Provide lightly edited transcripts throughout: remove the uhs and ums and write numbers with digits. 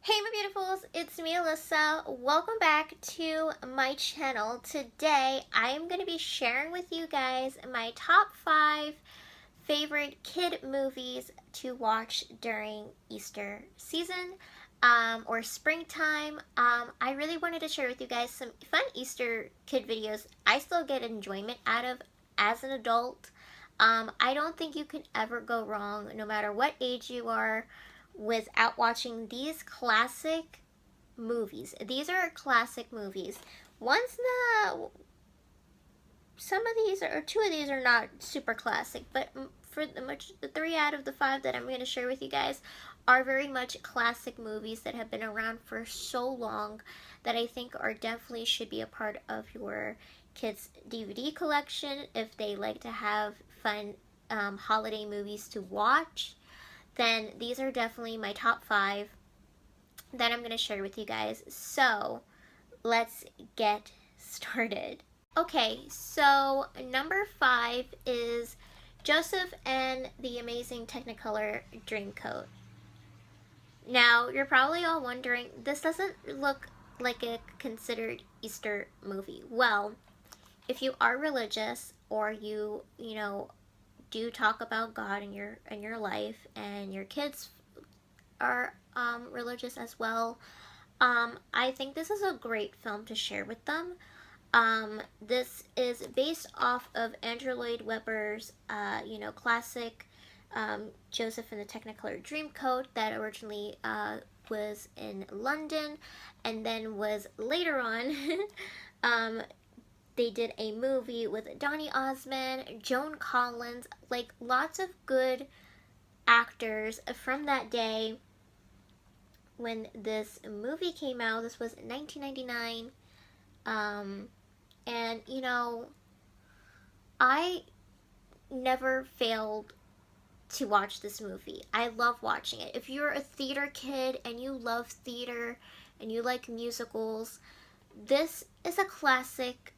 Hey my beautifuls, it's me Alyssa. Welcome back to my channel. Today I am going to be sharing with you guys my top 5 favorite kid movies to watch during Easter season or springtime. I really wanted to share with you guys some fun Easter kid videos I still get enjoyment out of as an adult. I don't think you can ever go wrong, no matter what age you are, without watching these classic movies. These are classic movies. One's not, some of these or two of these are not super classic, but for the 3 out of the 5 that I'm going to share with you guys are very much classic movies that have been around for so long that I think are definitely should be a part of your kids' DVD collection if they like to have fun holiday movies to watch. Then these are definitely my top 5 that I'm going to share with you guys. So let's get started. Okay, so number 5 is Joseph and the Amazing Technicolor Dreamcoat. Now, you're probably all wondering, this doesn't look like a considered Easter movie. Well, if you are religious or you do talk about God in your life and your kids are religious as well, I think this is a great film to share with them. This is based off of Andrew Lloyd Webber's, classic Joseph and the Technicolor Dreamcoat that originally was in London and then was later on they did a movie with Donny Osmond, Joan Collins, like lots of good actors from that day when this movie came out. This was 1999. And I never failed to watch this movie. I love watching it. If you're a theater kid and you love theater and you like musicals, this is a classic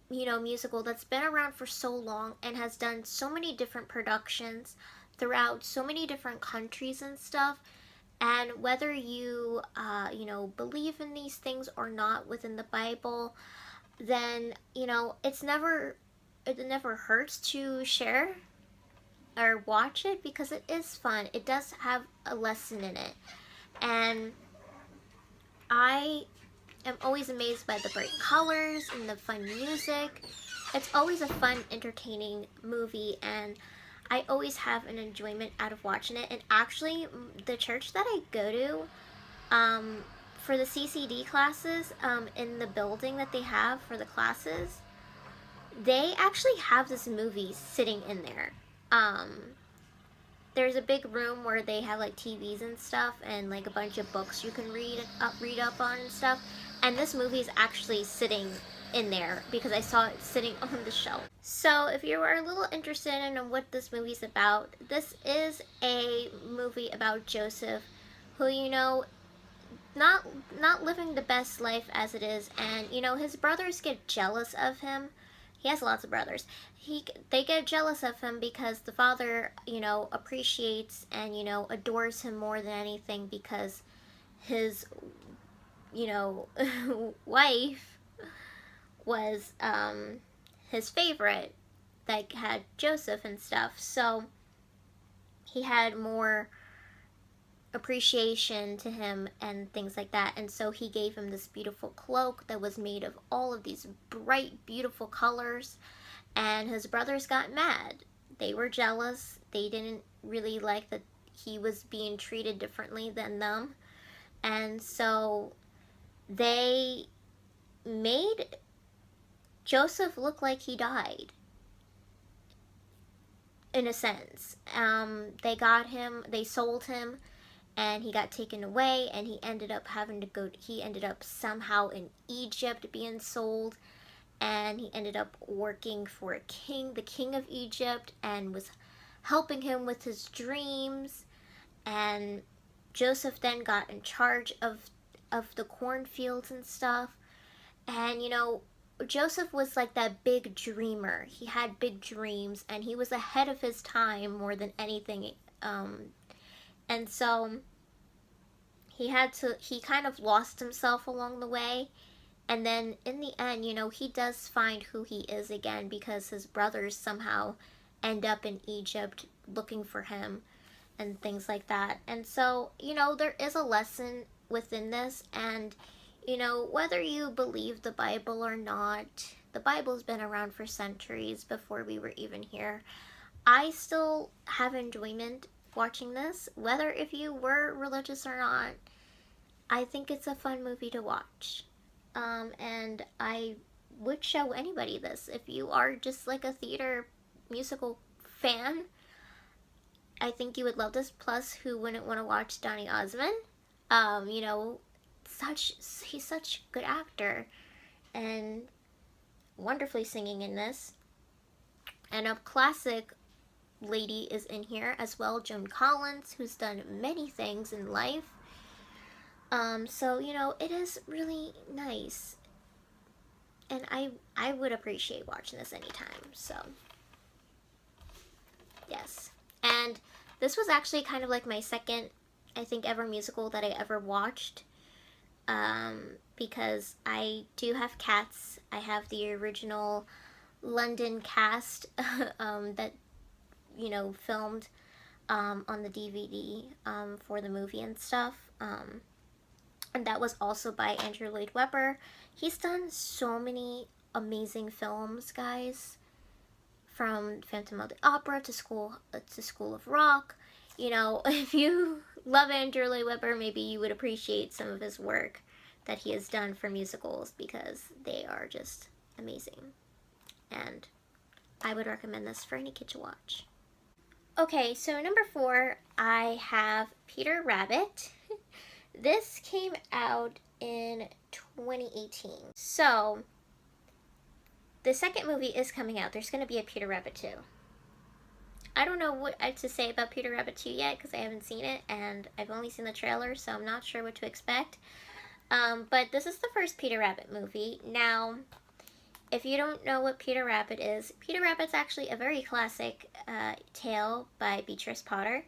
musical that's been around for so long and has done so many different productions throughout so many different countries and stuff. And whether you believe in these things or not within the Bible, then it never hurts to share or watch it because it is fun. It does have a lesson in it, and I am always amazed by the bright colors and the fun music. It's always a fun, entertaining movie, and I always have an enjoyment out of watching it. And actually, the church that I go to, for the CCD classes, in the building that they have for the classes, they actually have this movie sitting in there. There's a big room where they have like TVs and stuff and like a bunch of books you can read up on and stuff. And this movie is actually sitting in there because I saw it sitting on the shelf. So if you are a little interested in what this movie is about, this is a movie about Joseph who, not living the best life as it is, and his brothers get jealous of him. He has lots of brothers. They get jealous of him because the father, appreciates and adores him more than anything because his, wife was his favorite that had Joseph and stuff. So he had more appreciation to him and things like that, and so he gave him this beautiful cloak that was made of all of these bright, beautiful colors. And his brothers got mad. They were jealous. They didn't really like that he was being treated differently than them, and so they made Joseph look like he died, in a sense. They sold him, and he got taken away, and he ended up somehow in Egypt being sold, and he ended up working for the king of Egypt, and was helping him with his dreams. And Joseph then got in charge of the cornfields and stuff. And Joseph was like that big dreamer. He had big dreams, and he was ahead of his time more than anything. And so he kind of lost himself along the way. And then in the end, you know, he does find who he is again because his brothers somehow end up in Egypt looking for him and things like that. And so, you know, there is a lesson within this. And, you know, whether you believe the Bible or not, the Bible's been around for centuries before we were even here. I still have enjoyment watching this, whether if you were religious or not. I think it's a fun movie to watch. And I would show anybody this. If you are just like a theater musical fan, I think you would love this. Plus, who wouldn't want to watch Donny Osmond? You know, he's such a good actor and wonderfully singing in this. And a classic lady is in here as well, Joan Collins, who's done many things in life. So, you know, it is really nice. And I would appreciate watching this anytime, so. Yes. And this was actually kind of like my second, I think, ever musical that I ever watched. Because I do have cats. I have the original London cast that, you know, filmed on the DVD for the movie and stuff. And that was also by Andrew Lloyd Webber. He's done so many amazing films, guys. From Phantom of the Opera to School of Rock. You know, if you love Andrew Lloyd Webber, maybe you would appreciate some of his work that he has done for musicals because they are just amazing. And I would recommend this for any kid to watch. Okay, so number 4, I have Peter Rabbit. This came out in 2018. So, the second movie is coming out. There's going to be a Peter Rabbit 2. I don't know what to say about Peter Rabbit 2 yet because I haven't seen it and I've only seen the trailer, so I'm not sure what to expect. But this is the first Peter Rabbit movie. Now, if you don't know what Peter Rabbit is, Peter Rabbit's actually a very classic tale by Beatrice Potter.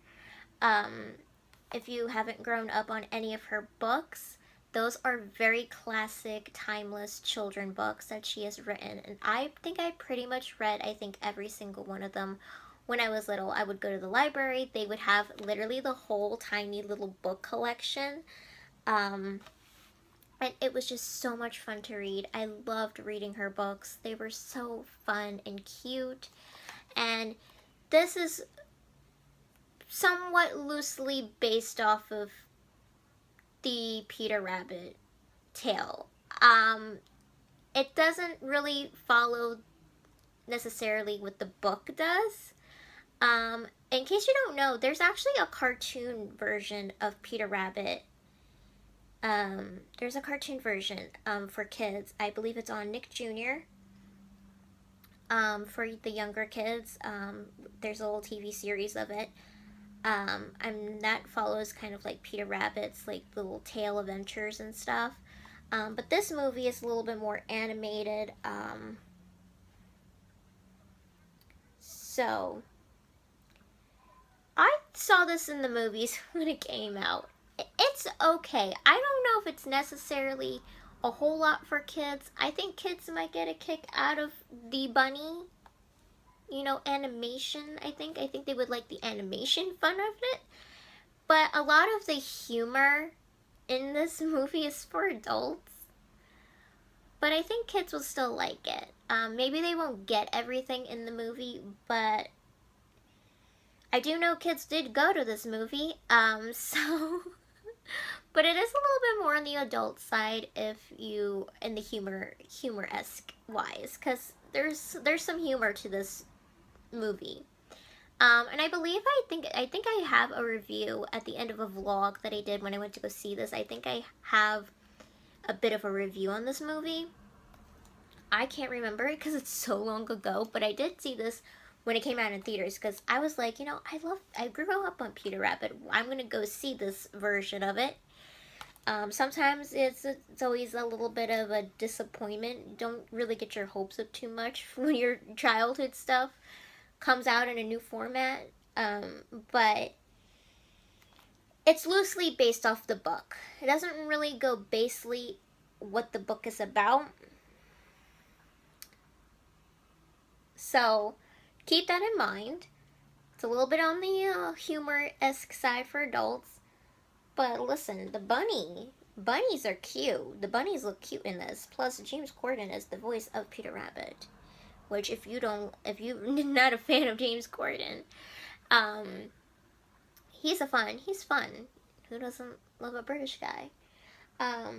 If you haven't grown up on any of her books, those are very classic, timeless children books that she has written. And I think I pretty much read, I think, every single one of them when I was little. I would go to the library. They would have literally the whole tiny little book collection. And it was just so much fun to read. I loved reading her books. They were so fun and cute. And this is somewhat loosely based off of the Peter Rabbit tale. It doesn't really follow necessarily what the book does. In case you don't know, there's actually a cartoon version of Peter Rabbit. There's a cartoon version for kids. I believe it's on Nick Jr. For the younger kids. There's a little TV series of it. And that follows kind of like Peter Rabbit's like little tale adventures and stuff. But this movie is a little bit more animated. So I saw this in the movies when it came out. It's okay. I don't know if it's necessarily a whole lot for kids. I think kids might get a kick out of the bunny, you know, animation. I think they would like the animation fun of it. But a lot of the humor in this movie is for adults. But I think kids will still like it. Maybe they won't get everything in the movie, but I do know kids did go to this movie. So but it is a little bit more on the adult side if you in the humor-esque wise, because there's some humor to this movie. And I believe I think I have a review at the end of a vlog that I did when I went to go see this. I think I have a bit of a review on this movie. I can't remember it because it's so long ago, but I did see this when it came out in theaters because I was like, you know, I grew up on Peter Rabbit. I'm gonna go see this version of it. Sometimes it's always a little bit of a disappointment. Don't really get your hopes up too much when your childhood stuff comes out in a new format. But It's loosely based off the book. It doesn't really go basically what the book is about. So keep that in mind. It's a little bit on the humor-esque side for adults. But listen, bunnies are cute. The bunnies look cute in this. Plus, James Corden is the voice of Peter Rabbit. Which, if you're not a fan of James Corden, he's fun. Who doesn't love a British guy? But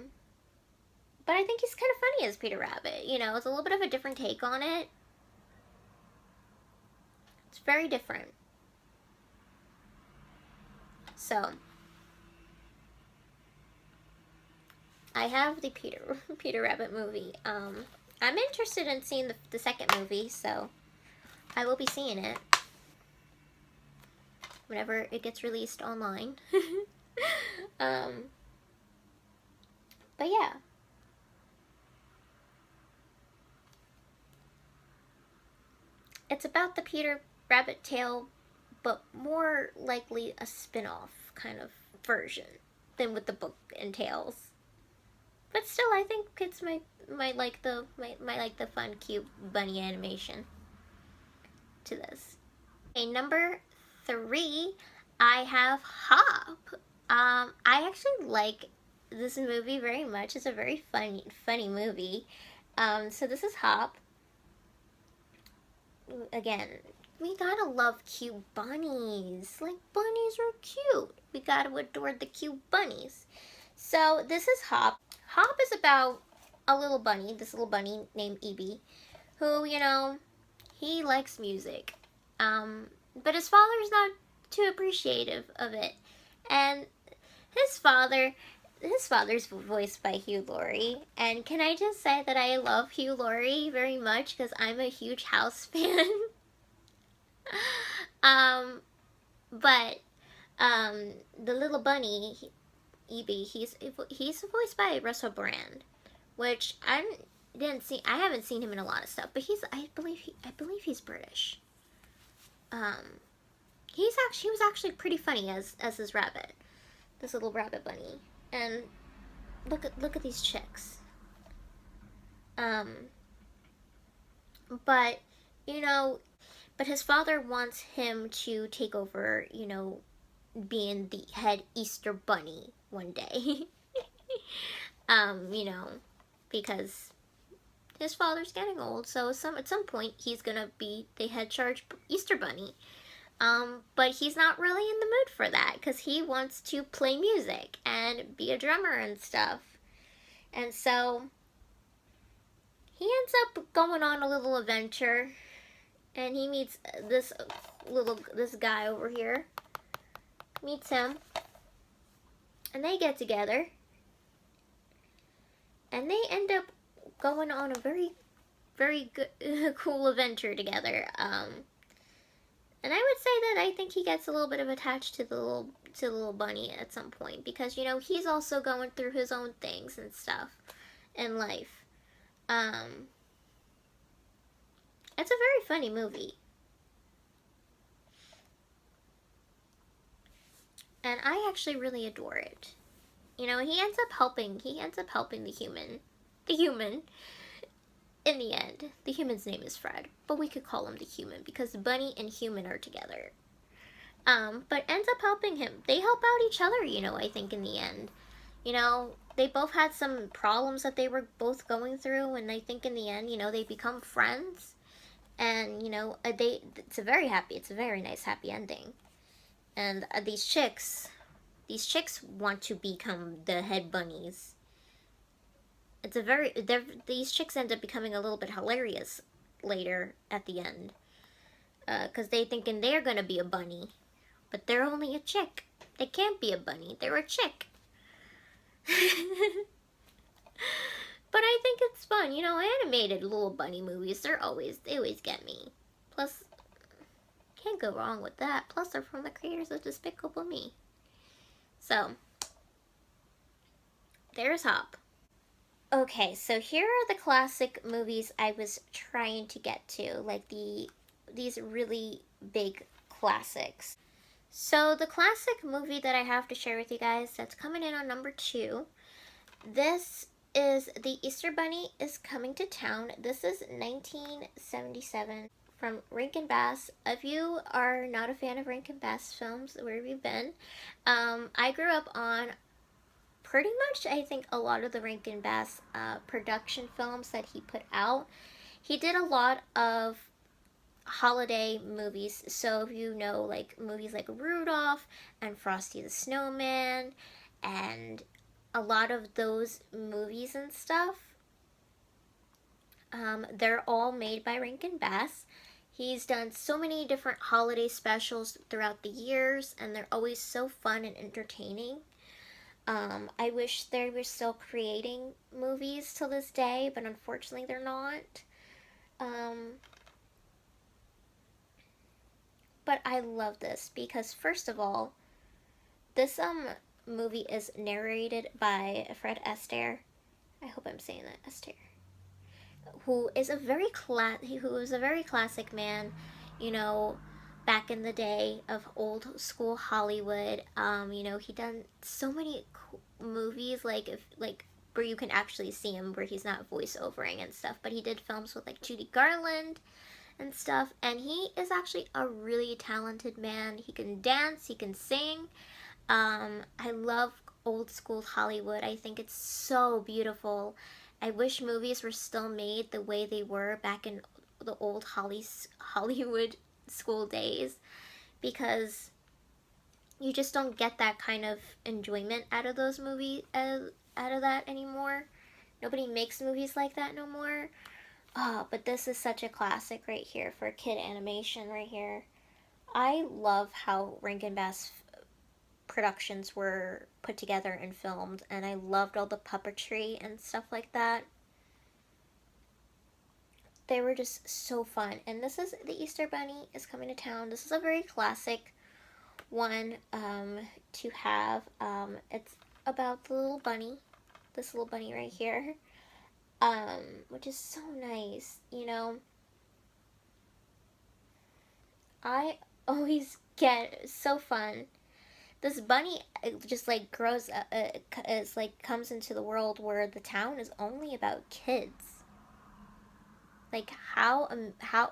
I think he's kind of funny as Peter Rabbit. You know, it's a little bit of a different take on it. It's very different. So, I have the Peter Rabbit movie. I'm interested in seeing the second movie, so I will be seeing it whenever it gets released online. But yeah. It's about the Peter Rabbit tale, but more likely a spin-off kind of version than what the book entails. But still, I think kids might like the fun, cute bunny animation to this. Okay, number 3, I have Hop. I actually like this movie very much. It's a very funny movie. So this is Hop. Again, we gotta love cute bunnies. Like, bunnies are cute. We gotta adore the cute bunnies. So this is Hop. Hop is about a little bunny, this little bunny named Evie, who, you know, he likes music. But his father's not too appreciative of it. And his father's voiced by Hugh Laurie. And can I just say that I love Hugh Laurie very much because I'm a huge House fan. But the little bunny, Evie, he's voiced by Russell Brand, which I haven't seen him in a lot of stuff, but I believe he's British. He was actually pretty funny as his rabbit, this little rabbit bunny. And look at these chicks. But you know, but his father wants him to take over, you know, being the head Easter bunny one day. You know, because his father's getting old, so at some point he's gonna be the head charge Easter bunny. But he's not really in the mood for that because he wants to play music and be a drummer and stuff. And so he ends up going on a little adventure, and he meets this guy over here. Meets him, and they get together, and they end up going on a very good, cool adventure together. And I would say that I think he gets a little bit of attached to the little bunny at some point, because, you know, he's also going through his own things and stuff in life. It's a very funny movie. And I actually really adore it. You know, he ends up helping the human in the end. The human's name is Fred, but we could call him the human because bunny and human are together. But ends up helping him. They help out each other, you know, I think in the end. You know, they both had some problems that they were both going through, and I think in the end, you know, they become friends. And, you know, it's a very nice happy ending. And these chicks want to become the head bunnies. These chicks end up becoming a little bit hilarious later at the end. Because they thinking they're gonna be a bunny. But they're only a chick. They can't be a bunny. They're a chick. But I think it's fun. You know, animated little bunny movies, they always get me. Plus, can't go wrong with that. Plus, they're from the creators of Despicable Me. So, there's Hop. Okay, so here are the classic movies I was trying to get to, like these really big classics. So the classic movie that I have to share with you guys that's coming in on number 2, this is The Easter Bunny is Coming to Town. This is 1977 from Rankin Bass. If you are not a fan of Rankin Bass films, where have you been? I grew up on pretty much, I think, a lot of the Rankin Bass production films that he put out. He did a lot of holiday movies. So if you know, like, movies like Rudolph and Frosty the Snowman and a lot of those movies and stuff, they're all made by Rankin Bass. He's done so many different holiday specials throughout the years, and they're always so fun and entertaining. I wish they were still creating movies to this day, but unfortunately they're not. Um, but I love this because, first of all, this movie is narrated by Fred Astaire. I hope I'm saying that, Astaire, who is a very classic man, you know, back in the day of old school Hollywood. He done so many movies, like where you can actually see him, where he's not voiceovering and stuff. But he did films with like Judy Garland and stuff, and he is actually a really talented man. He can dance, he can sing. I love old school Hollywood. I think it's so beautiful. I wish movies were still made the way they were back in the old Hollywood school days, because you just don't get that kind of enjoyment out of those movies, out of that anymore. Nobody makes movies like that no more. Oh, but this is such a classic right here for kid animation right here. I love how Rankin Bass productions were put together and filmed, and I loved all the puppetry and stuff like that. They were just so fun. And this is The Easter Bunny is Coming to Town. This is a very classic one to have. It's about the little bunny, this little bunny right here, which is so nice. I always get so fun. This bunny just like grows up, is like comes into the world where the town is only about kids. Like how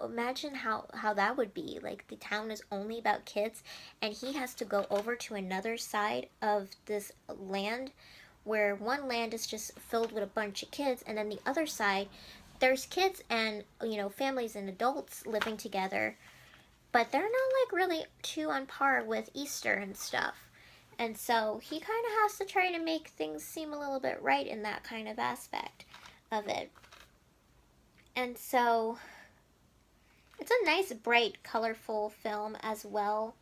imagine how that would be. Like the town is only about kids, and he has to go over to another side of this land, where one land is just filled with a bunch of kids, and then the other side there's kids and families and adults living together, but they're not like really too on par with Easter and stuff. And so he kind of has to try to make things seem a little bit right in that kind of aspect of it. And so it's a nice, bright, colorful film as well.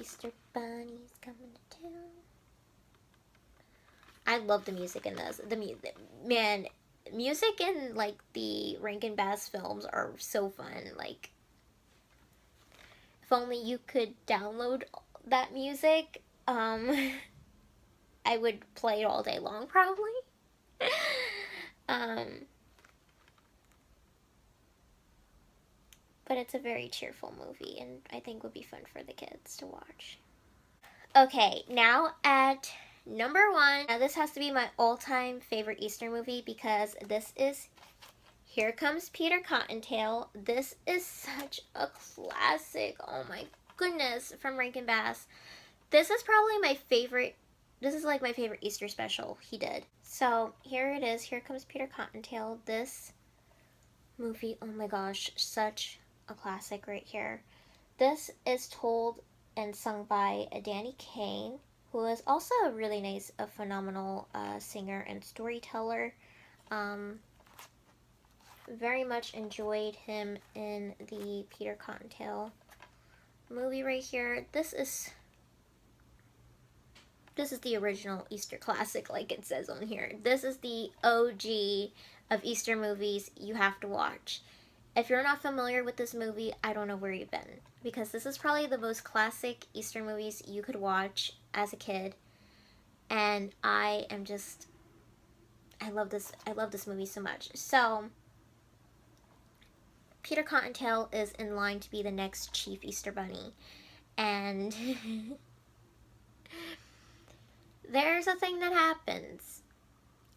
Easter Bunny's coming to town. I love the music in this. Music in like the Rankin Bass films are so fun. Like, if only you could download that music, I would play it all day long probably. But it's a very cheerful movie, and I think would be fun for the kids to watch. Okay, now at number 1. Now this has to be my all-time favorite Easter movie, because this is Here Comes Peter Cottontail. This is such a classic. Oh my goodness, from Rankin Bass. This is probably my favorite. This is like my favorite Easter special he did. So here it is. Here Comes Peter Cottontail. This movie, oh my gosh, such a classic right here. This is told and sung by Danny Kaye, who is also a really nice, a phenomenal singer and storyteller. Very much enjoyed him in the Peter Cottontail movie right here. This is the original Easter classic, like it says on here. This is the OG of Easter movies you have to watch. If you're not familiar with this movie, I don't know where you've been, because this is probably the most classic Easter movies you could watch as a kid. And I love this movie so much. So Peter Cottontail is in line to be the next chief Easter Bunny. And there's a thing that happens.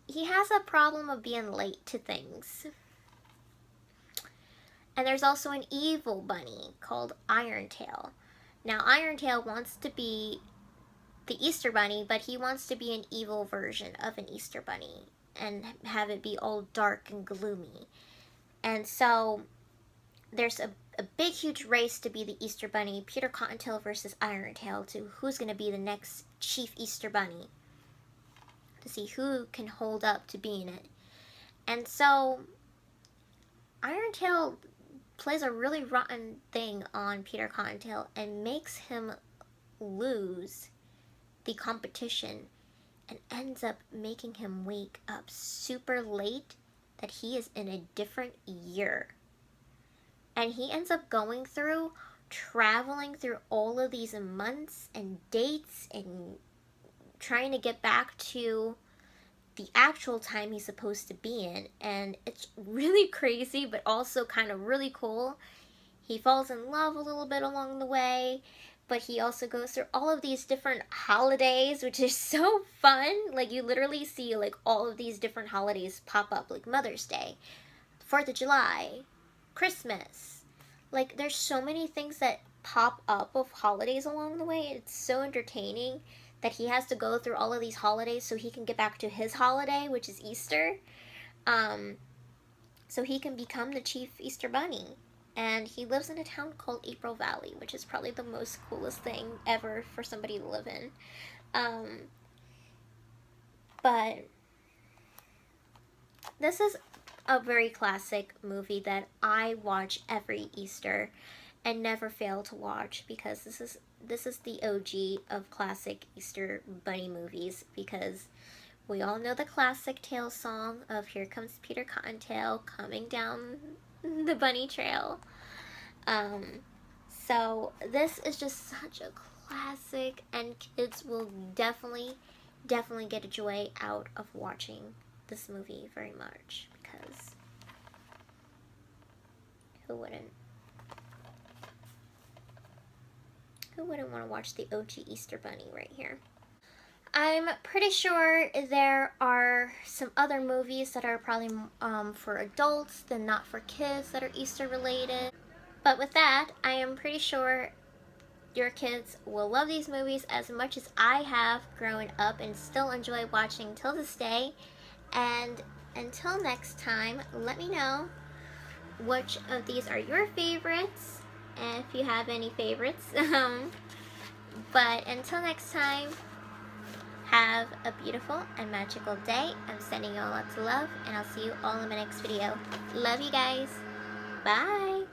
He has a problem of being late to things. And there's also an evil bunny called Irontail. Now, Irontail wants to be the Easter Bunny, but he wants to be an evil version of an Easter Bunny and have it be all dark and gloomy. And so there's a big, huge race to be the Easter Bunny, Peter Cottontail versus Irontail, to who's going to be the next chief Easter Bunny, to see who can hold up to being it. And so Irontail plays a really rotten thing on Peter Cottontail and makes him lose the competition and ends up making him wake up super late, that he is in a different year. And he ends up traveling through all of these months and dates and trying to get back to the actual time he's supposed to be in. And it's really crazy, but also kind of really cool. He falls in love a little bit along the way, but he also goes through all of these different holidays, which is so fun. Like, you literally see like all of these different holidays pop up, like Mother's Day, 4th of July, Christmas. Like, there's so many things that pop up of holidays along the way. It's so entertaining that he has to go through all of these holidays so he can get back to his holiday, which is Easter. So he can become the chief Easter Bunny. And he lives in a town called April Valley, which is probably the most coolest thing ever for somebody to live in. But this is a very classic movie that I watch every Easter and never fail to watch, because this is the OG of classic Easter bunny movies, because we all know the classic Tail song of "Here Comes Peter Cottontail coming down the bunny trail." So this is just such a classic, and kids will definitely get a joy out of watching this movie very much, because who wouldn't? Who wouldn't want to watch the OG Easter Bunny right here? I'm pretty sure there are some other movies that are probably for adults than not for kids that are Easter related. But with that, I am pretty sure your kids will love these movies as much as I have growing up and still enjoy watching till this day. And until next time, let me know which of these are your favorites, and if you have any favorites. But until next time, have a beautiful and magical day. I'm sending you all lots of love, and I'll see you all in my next video. Love you guys. Bye.